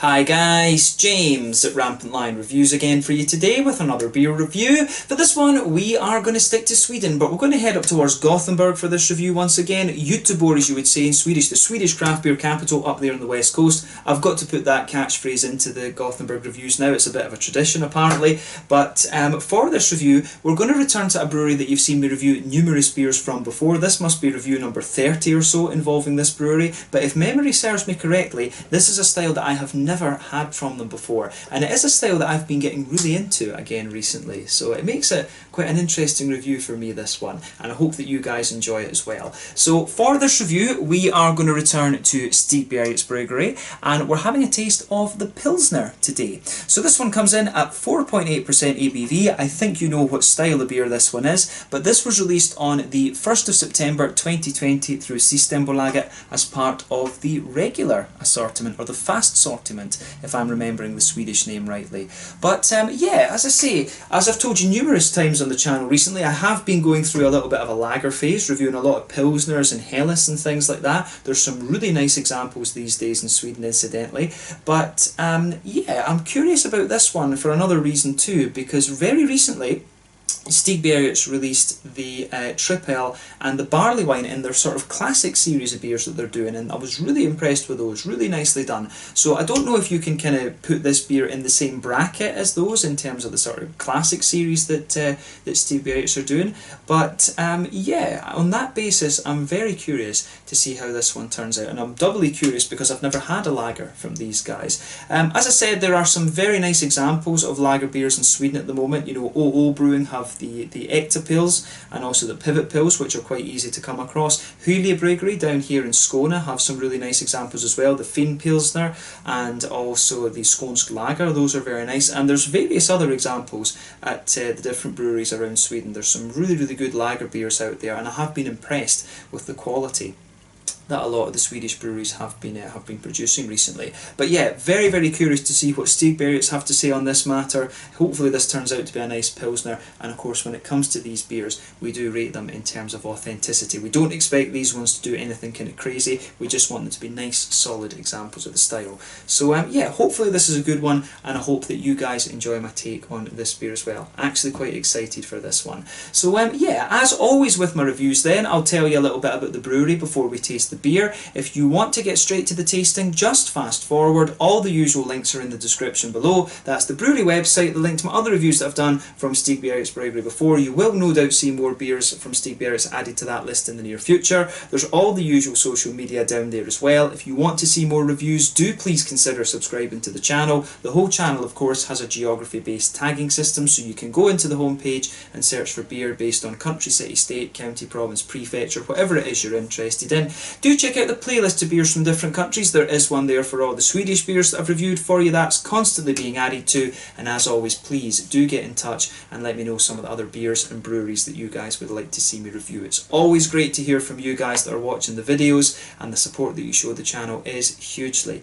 Hi guys, James at RampantLionReviews again for you today with another beer review. For this one we are going to stick to Sweden, but we're going to head up towards Gothenburg for this review once again. Göteborg, as you would say in Swedish, the Swedish craft beer capital up there on the west coast. I've got to put that catchphrase into the Gothenburg reviews now, it's a bit of a tradition apparently. But for this review we're going to return to a brewery that you've seen me review numerous beers from before. This must be review number 30 or so involving this brewery, but if memory serves me correctly, this is a style that I have never had from them before, and it is a style that I've been getting really into again recently, so it makes it quite an interesting review for me, this one, and I hope that you guys enjoy it as well. So for this review we are going to return to Stigbergets Bryggeri, and we're having a taste of the Pilsner today. So this one comes in at 4.8% ABV. I think you know what style of beer this one is, but this was released on the 1st of September 2020 through Stigbergets as part of the regular assortment, or the fast assortment, if I'm remembering the Swedish name rightly. But yeah, as I say, as I've told you numerous times on the channel recently, I have been going through a little bit of a lager phase, reviewing a lot of Pilsners and Helles and things like that. There's some really nice examples these days in Sweden, incidentally. But yeah, I'm curious about this one for another reason too, because very recently Stigbergets released the Triple and the Barley Wine in their sort of classic series of beers that they're doing, and I was really impressed with those, really nicely done. So I don't know if you can kind of put this beer in the same bracket as those in terms of the sort of classic series that Stigbergets are doing, but yeah, on that basis I'm very curious to see how this one turns out, and I'm doubly curious because I've never had a lager from these guys. As I said, there are some very nice examples of lager beers in Sweden at the moment. You know, OO Brewing have the Ectopils and also the Pivot Pils, which are quite easy to come across. Hyllie Bryggeri down here in Skåne have some really nice examples as well, the Finn Pilsner and also the Skånsk Lager. Those are very nice, and there's various other examples at the different breweries around Sweden. There's some really good lager beers out there, and I have been impressed with the quality that a lot of the Swedish breweries have been producing recently. But yeah, very curious to see what Stigbergets have to say on this matter. Hopefully this turns out to be a nice Pilsner, and of course when it comes to these beers we do rate them in terms of authenticity. We don't expect these ones to do anything kind of crazy, we just want them to be nice solid examples of the style. So yeah, hopefully this is a good one, and I hope that you guys enjoy my take on this beer as well. Actually quite excited for this one. So yeah, as always with my reviews then, I'll tell you a little bit about the brewery before we taste the beer. If you want to get straight to the tasting, just fast forward. All the usual links are in the description below. That's the brewery website, the link to my other reviews that I've done from Stigbergets Bryggeri before. You will no doubt see more beers from Stigbergets added to that list in the near future. There's all the usual social media down there as well. If you want to see more reviews, do please consider subscribing to the channel. The whole channel of course has a geography based tagging system, so you can go into the homepage and search for beer based on country, city, state, county, province, prefecture, whatever it is you're interested in. Do check out the playlist of beers from different countries. There is one there for all the Swedish beers that I've reviewed for you. That's constantly being added to, and as always please do get in touch and let me know some of the other beers and breweries that you guys would like to see me review. It's always great to hear from you guys that are watching the videos, and the support that you show the channel is hugely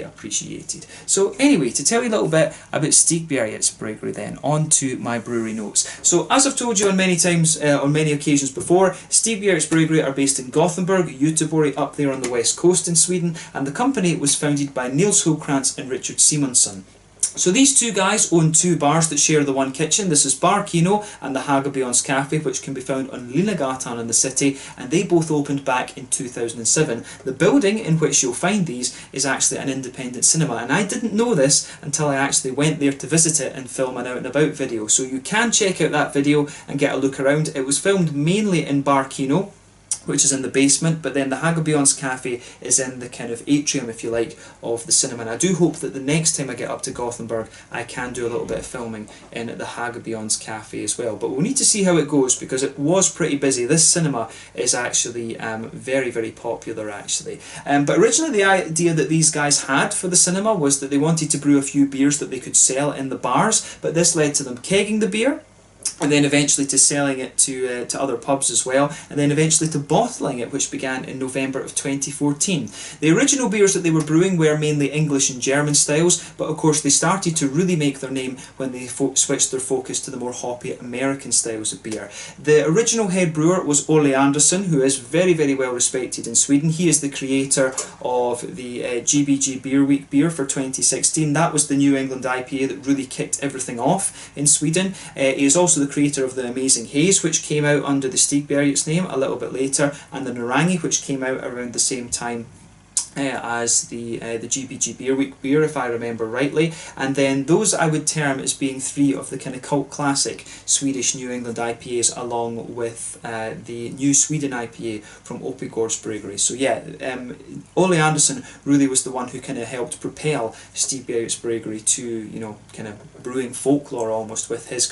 appreciated. So anyway, to tell you a little bit about Stigbergets Bryggeri then, on to my brewery notes. So as I've told you on many times, on many occasions before, Stigbergets Bryggeri are based in Gothenburg, Göteborg, up there on the west coast in Sweden, and the company was founded by Nils Hultkrantz and Richard Simonsson. So these two guys own two bars that share the one kitchen. This is Bar Kino and the Hagabions Cafe, which can be found on Linnegatan in the city, and they both opened back in 2007. The building in which you'll find these is actually an independent cinema, and I didn't know this until I actually went there to visit it and film an out and about video. So you can check out that video and get a look around. It was filmed mainly in Bar Kino, which is in the basement, but then the Hagabions Cafe is in the kind of atrium, if you like, of the cinema. And I do hope that the next time I get up to Gothenburg I can do a little bit of filming in the Hagabions Cafe as well. But we'll need to see how it goes, because it was pretty busy. This cinema is actually very popular actually. But originally the idea that these guys had for the cinema was that they wanted to brew a few beers that they could sell in the bars, but this led to them kegging the beer. and then eventually to selling it to other pubs as well, and then eventually to bottling it, which began in November of 2014. The original beers that they were brewing were mainly English and German styles, but of course they started to really make their name when they switched their focus to the more hoppy American styles of beer. The original head brewer was Ole Andersson, who is very, very well respected in Sweden. He is the creator of the GBG Beer Week beer for 2016. That was the New England IPA that really kicked everything off in Sweden. He is also the creator of the Amazing Haze, which came out under the Stigbergets name a little bit later, and the Narangi, which came out around the same time as the GBG Beer Week beer, if I remember rightly. And then those I would term as being three of the kind of cult classic Swedish New England IPAs, along with the New Sweden IPA from Stigbergets Bryggeri. So yeah, Ole Andersson really was the one who kind of helped propel Stigbergets Bryggeri to, you know, kind of brewing folklore almost with his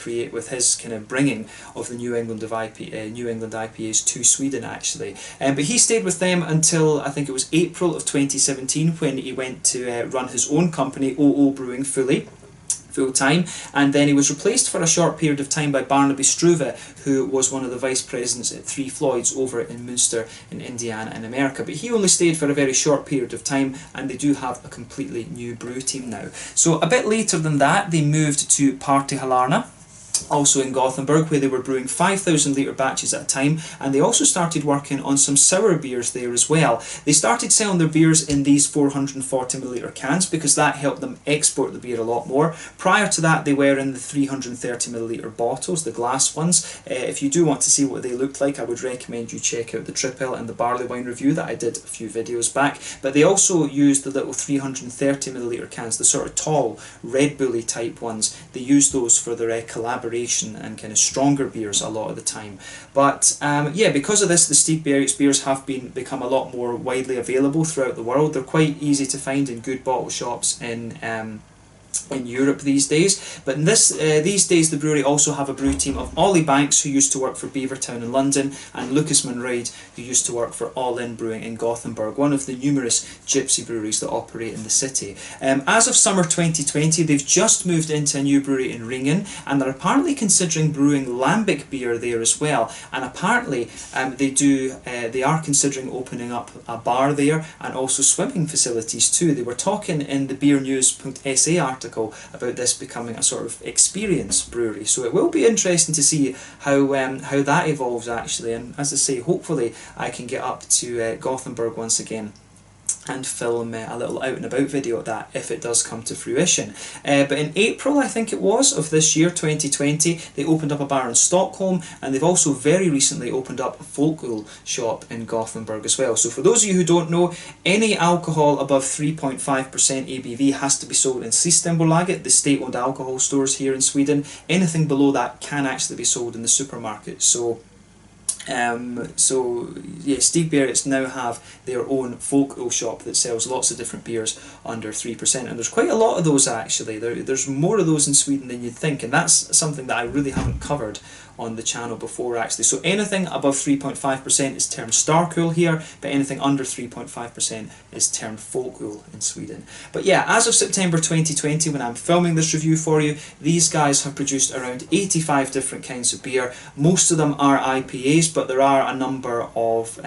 kind of bringing of the New England IPAs to Sweden actually. But he stayed with them until I think it was April of 2017 when he went to run his own company, OO Brewing full time, and then he was replaced for a short period of time by Barnaby Struve, who was one of the vice presidents at Three Floyds over in Munster in Indiana in America. But he only stayed for a very short period of time, and they do have a completely new brew team now. So a bit later than that, they moved to Partihalarna, also in Gothenburg, where they were brewing 5,000 litre batches at a time, and they also started working on some sour beers there as well. They started selling their beers in these 440ml cans because that helped them export the beer a lot more. Prior to that, they were in the 330ml bottles, the glass ones. If you do want to see what they looked like, I would recommend you check out the Triple and the Barley Wine review that I did a few videos back. But they also used the little 330ml cans, the sort of tall Red Bully type ones. They used those for their collaboration and kind of stronger beers a lot of the time. But yeah, because of this, the Stigbergets beers have become a lot more widely available throughout the world. They're quite easy to find in good bottle shops in Europe these days. But in these days the brewery also have a brew team of Ollie Banks, who used to work for Beavertown in London, and Lucas Monroyd, who used to work for All In Brewing in Gothenburg, one of the numerous gypsy breweries that operate in the city. As of summer 2020, they've just moved into a new brewery in Ringen, and they're apparently considering brewing lambic beer there as well. And apparently they are considering opening up a bar there and also swimming facilities too. They were talking in the beernews.se article about this becoming a sort of experience brewery, so it will be interesting to see how that evolves actually. And as I say, hopefully I can get up to Gothenburg once again and film a little out and about video of that if it does come to fruition. But in April, I think it was, of this year 2020, they opened up a bar in Stockholm, and they've also very recently opened up a folköl shop in Gothenburg as well. So for those of you who don't know, any alcohol above 3.5% ABV has to be sold in Systembolaget, the state-owned alcohol stores here in Sweden. Anything below that can actually be sold in the supermarket. So yeah, Stigbergets now have their own folköl shop that sells lots of different beers under 3%, and there's quite a lot of those actually. There's more of those in Sweden than you'd think, and that's something that I really haven't covered on the channel before actually. So anything above 3.5% is termed Starköl here, but anything under 3.5% is termed folköl in Sweden. But yeah, as of September 2020, when I'm filming this review for you, these guys have produced around 85 different kinds of beer. Most of them are IPAs, but there are a number of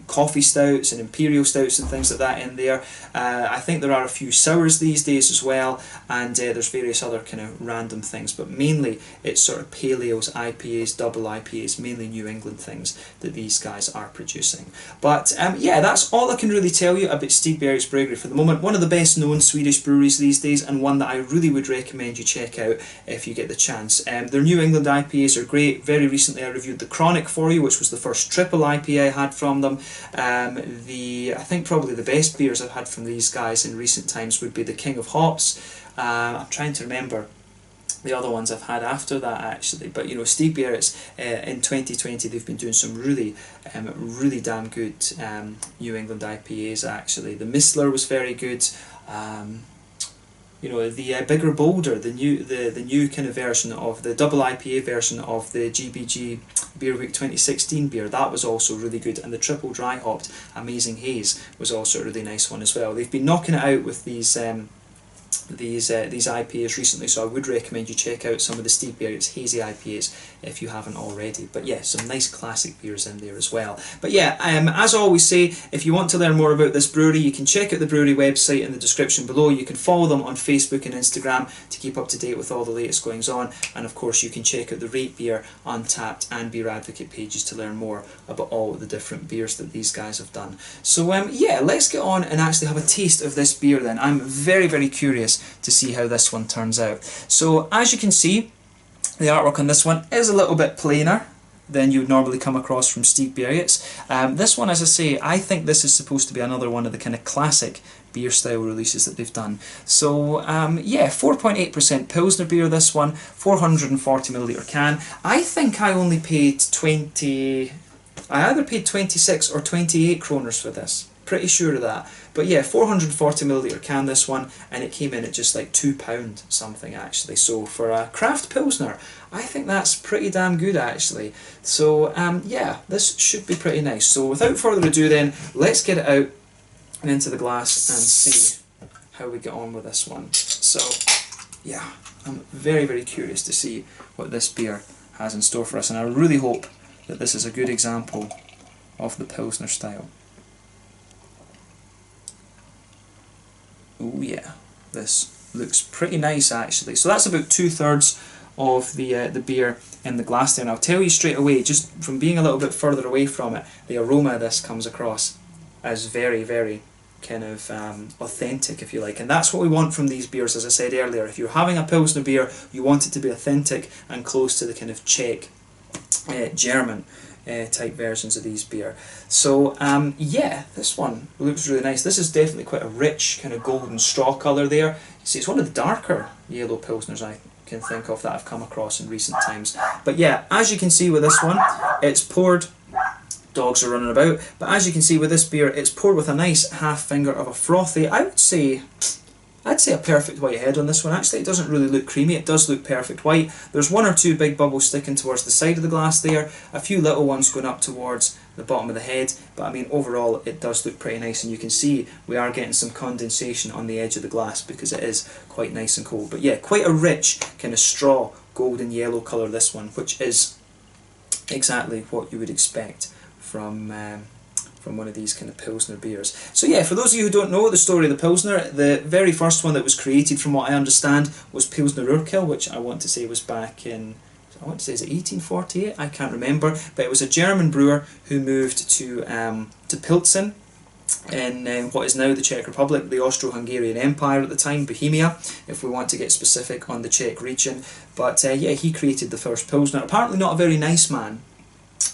coffee stouts and imperial stouts and things like that in there. I think there are a few sours these days as well, and there's various other kind of random things, but mainly it's sort of pale ales, IPAs, double IPAs, mainly New England things that these guys are producing. But yeah, that's all I can really tell you about Stigbergets Bryggeri for the moment. One of the best known Swedish breweries these days, and one that I really would recommend you check out if you get the chance. Their New England IPAs are great. Very recently I reviewed the Chronic for you, which was the first triple IPA I had from them. I think probably the best beers I've had from these guys in recent times would be the King of Hops. I'm trying to remember the other ones I've had after that actually, but you know, Stigbergets in 2020 they've been doing some really damn good New England IPAs actually. The Mistler was very good. You know, the Bigger Bolder, the new kind of version of the double IPA version of the GBG Beer Week 2016 beer, that was also really good, and the triple dry hopped Amazing Haze was also a really nice one as well. They've been knocking it out with these these IPAs recently, so I would recommend you check out some of the Stigbergets Hazy IPAs if you haven't already. But yeah, some nice classic beers in there as well. But yeah, as I always say, if you want to learn more about this brewery, you can check out the brewery website in the description below. You can follow them on Facebook and Instagram to keep up to date with all the latest goings on, and of course you can check out the Rate Beer, Untappd and Beer Advocate pages to learn more about all the different beers that these guys have done. So yeah, let's get on and actually have a taste of this beer then. I'm very, very curious to see how this one turns out. So as you can see, the artwork on this one is a little bit plainer than you would normally come across from Stigbergets. This one, as I say, I think this is supposed to be another one of the kind of classic beer style releases that they've done. So yeah, 4.8% Pilsner beer, this one, 440ml can. I think I only paid 20, I either paid 26 or 28 kroners for this. Pretty sure of that. But yeah, 440ml can, this one, and it came in at just like £2 something actually. So for a craft Pilsner, I think that's pretty damn good actually. So yeah, this should be pretty nice. So without further ado then, let's get it out and into the glass and see how we get on with this one. So yeah, I'm very, very curious to see what this beer has in store for us, and I really hope that this is a good example of the Pilsner style. Oh yeah, this looks pretty nice actually. So that's about 2/3 of the beer in the glass there, and I'll tell you straight away, just from being a little bit further away from it, the aroma of this comes across as very, very kind of authentic, if you like, and that's what we want from these beers. As I said earlier, if you're having a Pilsner beer, you want it to be authentic and close to the kind of Czech, German type versions of these beer. So yeah, this one looks really nice. This is definitely quite a rich kind of golden straw colour there. See, it's one of the darker yellow Pilsners I can think of that I've come across in recent times. But yeah, as you can see with this one, it's poured, dogs are running about, but as you can see with this beer, it's poured with a nice half finger of a frothy, I'd say a perfect white head on this one. Actually, it doesn't really look creamy, it does look perfect white. There's one or two big bubbles sticking towards the side of the glass there, a few little ones going up towards the bottom of the head, but I mean overall it does look pretty nice, and you can see we are getting some condensation on the edge of the glass because it is quite nice and cold. But yeah, quite a rich kind of straw golden yellow colour, this one, which is exactly what you would expect from one of these kind of Pilsner beers. So yeah, for those of you who don't know the story of the Pilsner, the very first one that was created, from what I understand, was Pilsner Urquell, which I want to say was back in, I want to say, is it 1848? I can't remember, but it was a German brewer who moved to Pilsen in what is now the Czech Republic, the Austro-Hungarian Empire at the time, Bohemia, if we want to get specific on the Czech region. But yeah, he created the first Pilsner. Apparently not a very nice man,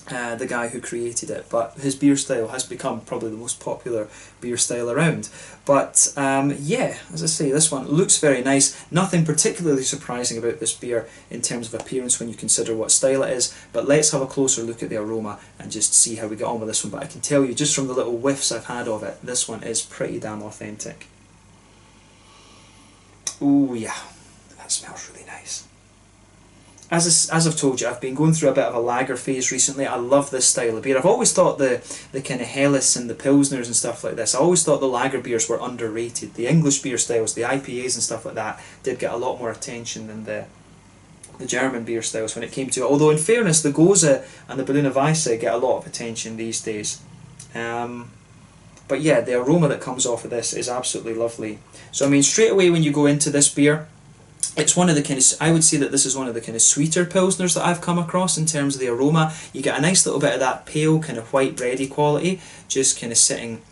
the guy who created it, but his beer style has become probably the most popular beer style around. But yeah, as I say, this one looks very nice. Nothing particularly surprising about this beer in terms of appearance when you consider what style it is, but let's have a closer look at the aroma and just see how we get on with this one. But I can tell you, just from the little whiffs I've had of it, this one is pretty damn authentic. Oh yeah, that smells really nice. As I've told you, I've been going through a bit of a lager phase recently. I love this style of beer. I've always thought the kind of Helles and the Pilsners and stuff like this, I always thought the lager beers were underrated. The English beer styles, the IPAs and stuff like that, did get a lot more attention than the German beer styles when it came to it. Although in fairness, the Goza and the Berliner Weisse get a lot of attention these days. But yeah, the aroma that comes off of this is absolutely lovely. So I mean, straight away when you go into this beer, it's one of the kind of, I would say that this is one of the kind of sweeter Pilsners that I've come across in terms of the aroma. You get a nice little bit of that pale kind of white bready quality, just kind of sitting,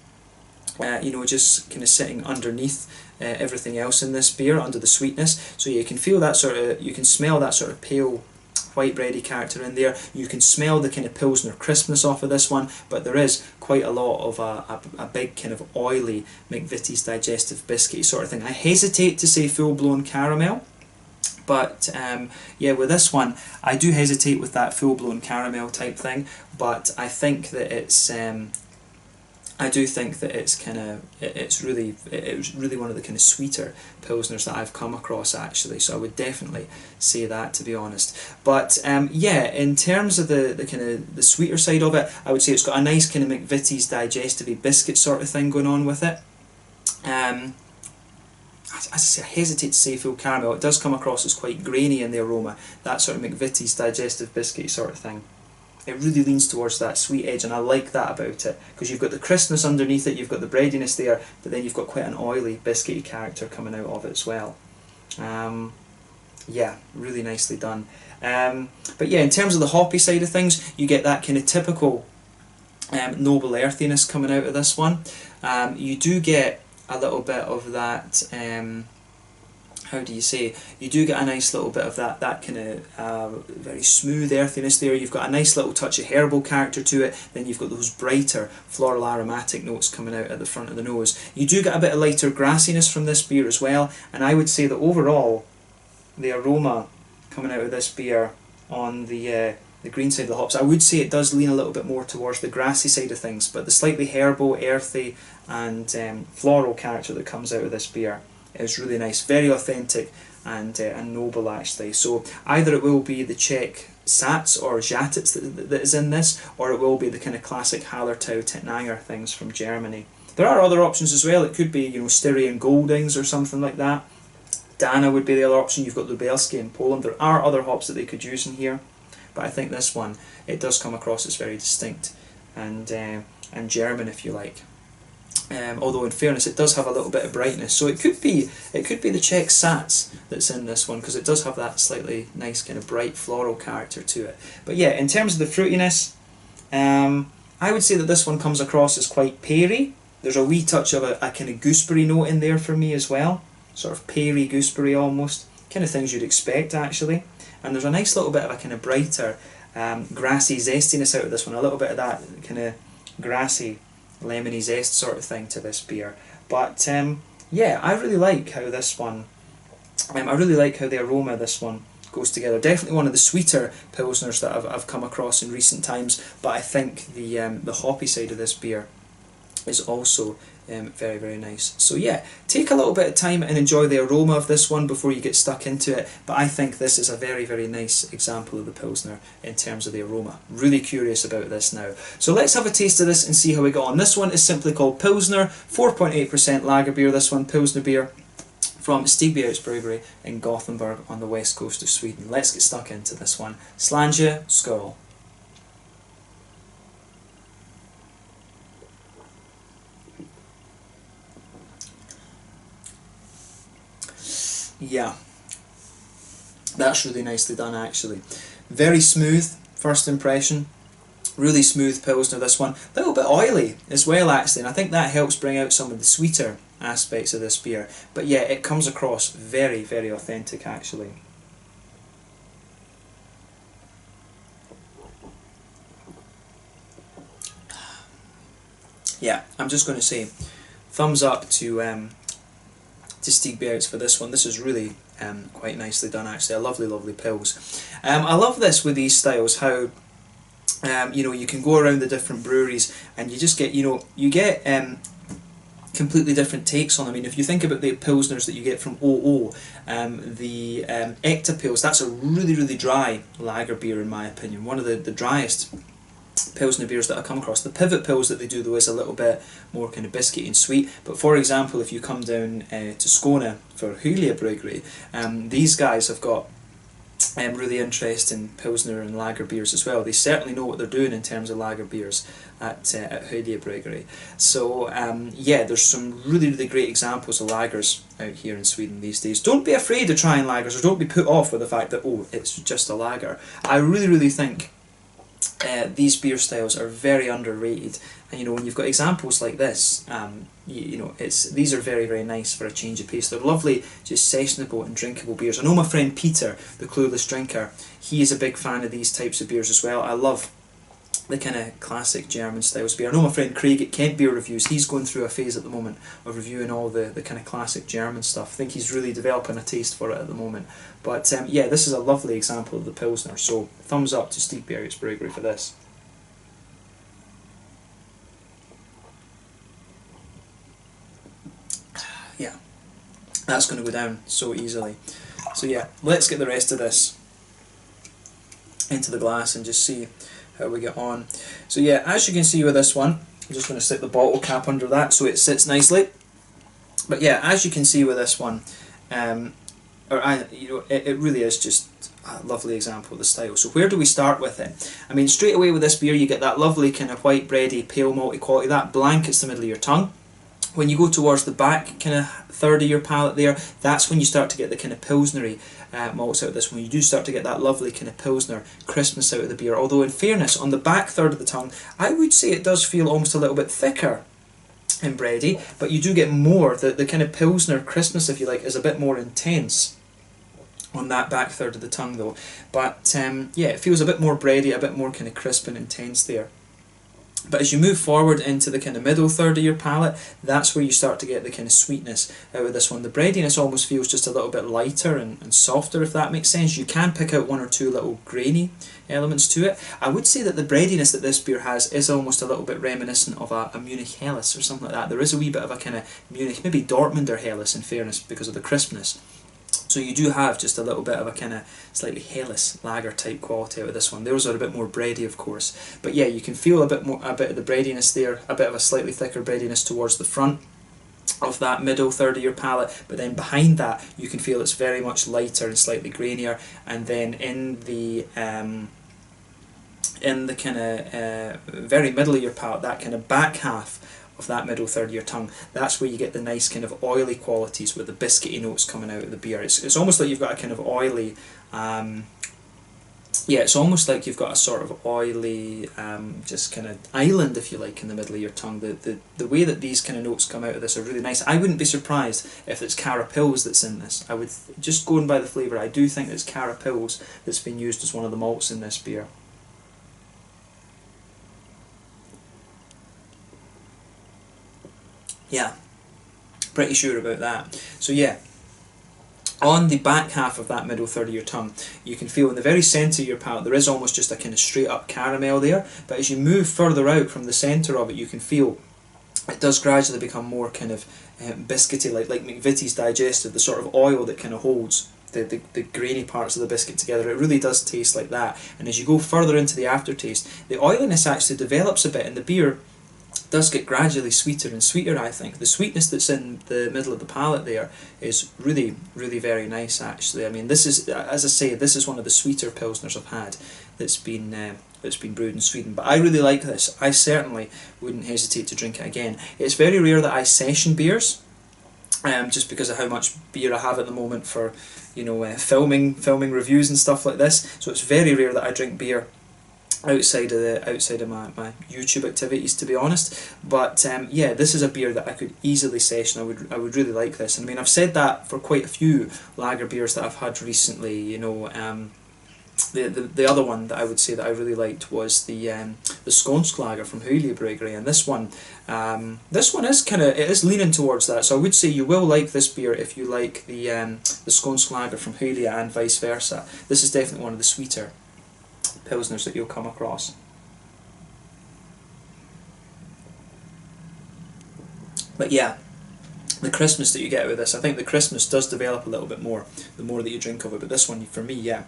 you know, just kind of sitting underneath everything else in this beer, under the sweetness. So you can feel that sort of, you can smell that sort of pale white bready character in there. You can smell the kind of Pilsner crispness off of this one, but there is quite a lot of a big kind of oily McVitie's digestive biscuit sort of thing. I hesitate to say full-blown caramel, but yeah, with this one I do hesitate with that full-blown caramel type thing, but I think that it's I do think that it's kind of, it's really one of the kind of sweeter Pilsners that I've come across actually, so I would definitely say that, to be honest. But yeah, in terms of the kind of the sweeter side of it, I would say it's got a nice kind of McVitie's digestive biscuit sort of thing going on with it. I I hesitate to say full caramel. It does come across as quite grainy in the aroma, that sort of McVitie's digestive biscuit sort of thing. It really leans towards that sweet edge, and I like that about it, because you've got the crispness underneath it, you've got the breadiness there, but then you've got quite an oily, biscuity character coming out of it as well. Yeah, really nicely done. But yeah, in terms of the hoppy side of things, you get that kind of typical noble earthiness coming out of this one. You do get a little bit of that, how do you say, you do get a nice little bit of that kind of very smooth earthiness there. You've got a nice little touch of herbal character to it, then you've got those brighter floral aromatic notes coming out at the front of the nose. You do get a bit of lighter grassiness from this beer as well, and I would say that overall the aroma coming out of this beer on the green side of the hops, I would say it does lean a little bit more towards the grassy side of things, but the slightly herbal, earthy and floral character that comes out of this beer is really nice, very authentic and noble actually. So either it will be the Czech Sats or Žatec that is in this, or it will be the kind of classic Hallertau Tettnanger things from Germany. There are other options as well. It could be, you know, Styrian Goldings or something like that. Dana would be the other option. You've got Lubelski in Poland. There are other hops that they could use in here, but I think this one, it does come across as very distinct and German, if you like. Although in fairness, it does have a little bit of brightness, so it could be the Czech Sats that's in this one, because it does have that slightly nice kind of bright floral character to it. But yeah, in terms of the fruitiness, I would say that this one comes across as quite peary. There's a wee touch of a kind of gooseberry note in there for me as well, sort of peary gooseberry almost, kind of things you'd expect actually. And there's a nice little bit of a kind of brighter grassy zestiness out of this one, a little bit of that kind of grassy lemony zest sort of thing to this beer. But yeah, I really like how this one, I really like how the aroma of this one goes together. Definitely one of the sweeter Pilsners that I've come across in recent times, but I think the hoppy side of this beer is also very, very nice. So yeah, take a little bit of time and enjoy the aroma of this one before you get stuck into it, but I think this is a very, very nice example of the Pilsner in terms of the aroma. Really curious about this now. So let's have a taste of this and see how we go on. This one is simply called Pilsner, 4.8% lager beer, this one, Pilsner beer from Stigbergets Bryggeri in Gothenburg on the west coast of Sweden. Let's get stuck into this one. Slanje, skål. Yeah, that's really nicely done actually. Very smooth first impression, really smooth Pilsner this one. A little bit oily as well actually, and I think that helps bring out some of the sweeter aspects of this beer. But yeah, it comes across very, very authentic actually. Yeah, I'm just going to say thumbs up to Stigbergets for this one. This is really quite nicely done actually. A lovely, lovely pils. I love this with these styles, how you know, you can go around the different breweries and you just get, you know, you get completely different takes on them. I mean, if you think about the Pilsners that you get from OO, the Ektapils, that's a really, really dry lager beer in my opinion. One of the driest Pilsner beers that I come across. The pivot pils that they do though is a little bit more kind of biscuity and sweet. But for example, if you come down to Skåne for Hyllie Bryggeri, these guys have got really interesting Pilsner and lager beers as well. They certainly know what they're doing in terms of lager beers at Hyllie Bryggeri. So yeah, there's some really, really great examples of lagers out here in Sweden these days. Don't be afraid of trying lagers, or don't be put off with the fact that, oh, it's just a lager. I really, really think these beer styles are very underrated, and you know, when you've got examples like this, you know, these are very, very nice for a change of pace. They're lovely, just sessionable and drinkable beers. I know my friend Peter, the Clueless Drinker, he is a big fan of these types of beers as well. I love the kind of classic German styles of beer. I know my friend Craig at Kent Beer Reviews, he's going through a phase at the moment of reviewing all the kind of classic German stuff. I think he's really developing a taste for it at the moment. But yeah, this is a lovely example of the Pilsner, so thumbs up to Stigbergets Bryggeri for this. Yeah, that's going to go down so easily. So yeah, let's get the rest of this into the glass and just see how we get on. So yeah, as you can see with this one, I'm just going to stick the bottle cap under that so it sits nicely. But yeah, as you can see with this one, It really is just a lovely example of the style. So where do we start with it? I mean, straight away with this beer you get that lovely kind of white bready, pale malty quality, that blankets the middle of your tongue. When you go towards the back kind of third of your palate there, that's when you start to get the kind of Pilsnery malts out of this one. You do start to get that lovely kind of Pilsner crispness out of the beer. Although in fairness, on the back third of the tongue, I would say it does feel almost a little bit thicker and bready, but you do get more. The kind of Pilsner crispness, if you like, is a bit more intense on that back third of the tongue though. But yeah, it feels a bit more bready, a bit more kind of crisp and intense there. But as you move forward into the kind of middle third of your palate, that's where you start to get the kind of sweetness out of this one. The breadiness almost feels just a little bit lighter and softer, if that makes sense. You can pick out one or two little grainy elements to it. I would say that the breadiness that this beer has is almost a little bit reminiscent of a Munich Helles or something like that. There is a wee bit of a kind of Munich, maybe Dortmunder Helles in fairness, because of the crispness. So you do have just a little bit of a kind of slightly Helles lager type quality out of this one. Those are a bit more bready, of course, but yeah, you can feel a bit of the breadiness there, a bit of a slightly thicker breadiness towards the front of that middle third of your palate, but then behind that you can feel it's very much lighter and slightly grainier, and then in the kind of very middle of your palate, that kind of back half of that middle third of your tongue, that's where you get the nice kind of oily qualities with the biscuity notes coming out of the beer. It's almost like you've got a kind of oily, yeah, it's almost like you've got a sort of oily, just kind of island, if you like, in the middle of your tongue. The way that these kind of notes come out of this are really nice. I wouldn't be surprised if it's Carapils that's in this. I would, just going by the flavour, I do think it's Carapils that's been used as one of the malts in this beer. Yeah, pretty sure about that. So yeah, on the back half of that middle third of your tongue, you can feel in the very centre of your palate there is almost just a kind of straight up caramel there, but as you move further out from the centre of it, you can feel it does gradually become more kind of biscuity, like McVitie's Digestive, the sort of oil that kind of holds the grainy parts of the biscuit together. It really does taste like that, and as you go further into the aftertaste, the oiliness actually develops a bit, and the beer does get gradually sweeter and sweeter. I think the sweetness that's in the middle of the palate there is really, really very nice actually. I mean, this is, as I say, this is one of the sweeter Pilsners I've had that's been brewed in Sweden, but I really like this. I certainly wouldn't hesitate to drink it again. It's very rare that I session beers, just because of how much beer I have at the moment for, you know, filming reviews and stuff like this, so it's very rare that I drink beer outside of my YouTube activities, to be honest. But yeah, this is a beer that I could easily session. I would really like this, and I mean, I've said that for quite a few lager beers that I've had recently. You know, the other one that I would say that I really liked was the Skånsk lager from Hyllie Bryggeri, and this one is kind of, it is leaning towards that. So I would say you will like this beer if you like the Skånsk lager from Hyllie and vice versa. This is definitely one of the sweeter Pilsners that you'll come across. But yeah, the crispness that you get with this, I think the crispness does develop a little bit more the more that you drink of it, but this one, for me, yeah,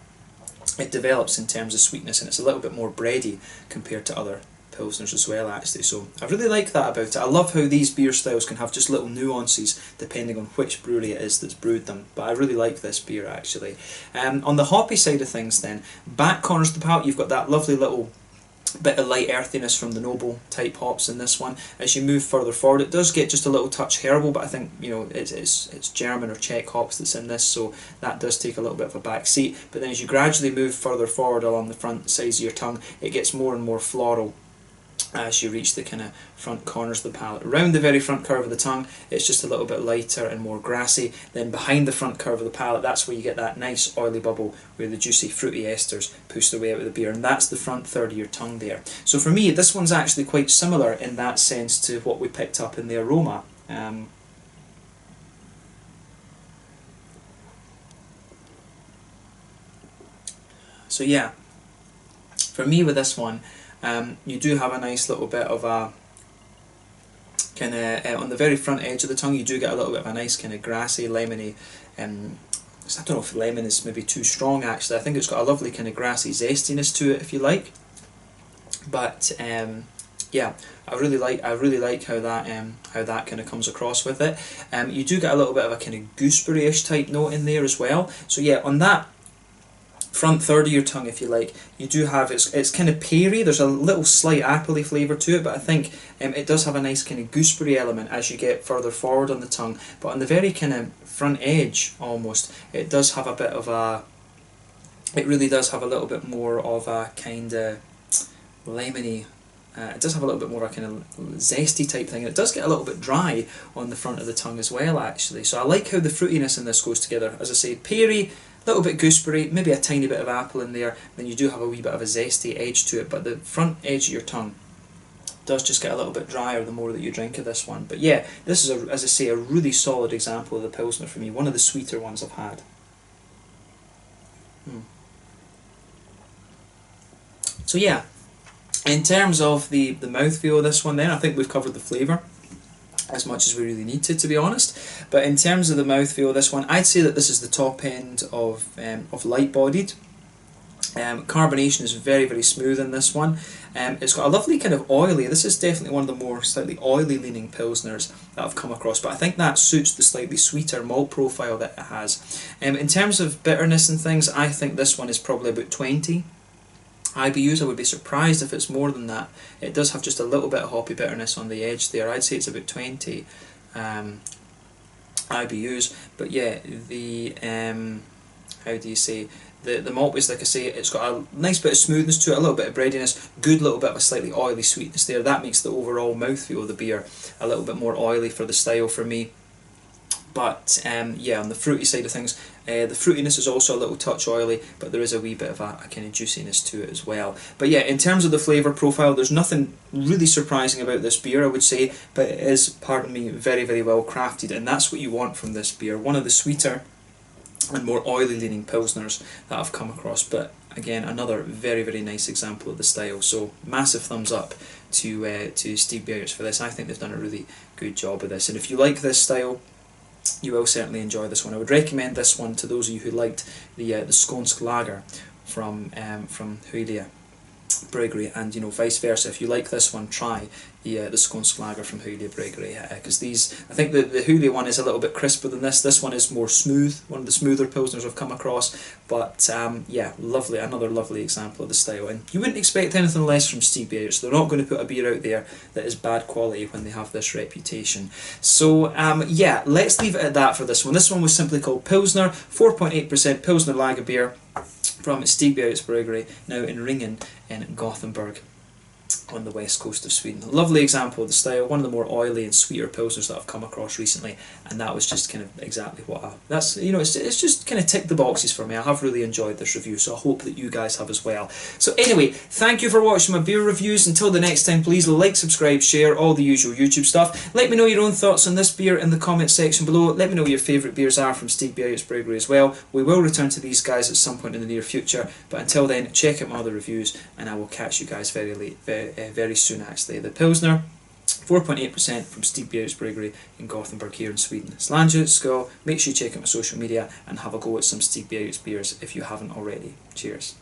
it develops in terms of sweetness, and it's a little bit more bready compared to other Pilsners as well actually. So I really like that about it. I love how these beer styles can have just little nuances depending on which brewery it is that's brewed them, but I really like this beer actually. On the hoppy side of things then, back corners of the palate, you've got that lovely little bit of light earthiness from the noble type hops in this one. As you move further forward, it does get just a little touch herbal, but I think, you know, it's German or Czech hops that's in this, so that does take a little bit of a back seat. But then as you gradually move further forward along the front sides of your tongue, it gets more and more floral as you reach the kind of front corners of the palate. Around the very front curve of the tongue, it's just a little bit lighter and more grassy. Then behind the front curve of the palate, that's where you get that nice oily bubble where the juicy fruity esters push their way out of the beer, and that's the front third of your tongue there. So for me, this one's actually quite similar in that sense to what we picked up in the aroma. So yeah, for me with this one, you do have a nice little bit of a kind of, on the very front edge of the tongue, you do get a little bit of a nice kind of grassy, lemony, I don't know if lemon is maybe too strong actually. I think it's got a lovely kind of grassy zestiness to it, if you like. But yeah, I really like how that kind of comes across with it. You do get a little bit of a kind of gooseberry-ish type note in there as well. So yeah, on that front third of your tongue, if you like, you do have, it's kind of peary. There's a little slight appley flavour to it, but I think it does have a nice kind of gooseberry element as you get further forward on the tongue. But on the very kind of front edge, almost, it does have a bit of a, it really does have a little bit more of a kind of lemony. It does have a little bit more of a kind of zesty type thing. It does get a little bit dry on the front of the tongue as well, actually. So I like how the fruitiness in this goes together. As I say, peary, a little bit gooseberry, maybe a tiny bit of apple in there, then you do have a wee bit of a zesty edge to it, but the front edge of your tongue does just get a little bit drier the more that you drink of this one. But yeah, this is, as I say, a really solid example of the Pilsner for me, one of the sweeter ones I've had. So yeah, in terms of the mouthfeel of this one then, I think we've covered the flavour as much as we really need to be honest. But in terms of the mouthfeel of this one, I'd say that this is the top end of light-bodied. Carbonation is very, very smooth in this one. It's got a lovely kind of oily, this is definitely one of the more slightly oily leaning Pilsners that I've come across, but I think that suits the slightly sweeter malt profile that it has. In terms of bitterness and things, I think this one is probably about 20 IBUs. I would be surprised if it's more than that. It does have just a little bit of hoppy bitterness on the edge there. I'd say it's about 20 IBUs. But yeah, the how do you say, the malt base, like I say, it's got a nice bit of smoothness to it, a little bit of breadiness, good little bit of a slightly oily sweetness there. That makes the overall mouthfeel of the beer a little bit more oily for the style for me. But yeah, on the fruity side of things, the fruitiness is also a little touch oily, but there is a wee bit of a kind of juiciness to it as well. But yeah, in terms of the flavour profile, there's nothing really surprising about this beer, I would say, but it is, pardon me, very, very well crafted, and that's what you want from this beer. One of the sweeter and more oily leaning Pilsners that I've come across, but again, another very, very nice example of the style. So massive thumbs up to Stigbergets for this. I think they've done a really good job with this, and if you like this style, you will certainly enjoy this one. I would recommend this one to those of you who liked the Skånsk Lager from Hyllie Bryggeri, and vice versa. If you like this one, try the Skånsk Lager from Hyllie Bryggeri, because these, I think the Hyllie one is a little bit crisper than this. This one is more smooth, one of the smoother Pilsners I've come across. But yeah, lovely, another lovely example of the style. And you wouldn't expect anything less from Stigbergets. They're not going to put a beer out there that is bad quality when they have this reputation. So yeah, let's leave it at that for this one. This one was simply called Pilsner, 4.8% Pilsner Lager beer from Stigbergets Bryggeri, now in Ringen in Gothenburg on the west coast of Sweden. A lovely example of the style, one of the more oily and sweeter Pilsners that I've come across recently, and that was just kind of exactly what that's, it's just kind of ticked the boxes for me. I have really enjoyed this review, so I hope that you guys have as well. So anyway, thank you for watching my beer reviews. Until the next time, please like, subscribe, share, all the usual YouTube stuff. Let me know your own thoughts on this beer in the comment section below. Let me know what your favourite beers are from Stigbergets Bryggeri as well. We will return to these guys at some point in the near future, but until then, check out my other reviews, and I will catch you guys very soon actually. The Pilsner, 4.8% from Stigbergets Bryggeri in Gothenburg here in Sweden. Slange, skål. Make sure you check out my social media and have a go at some Stigbergets beers if you haven't already. Cheers.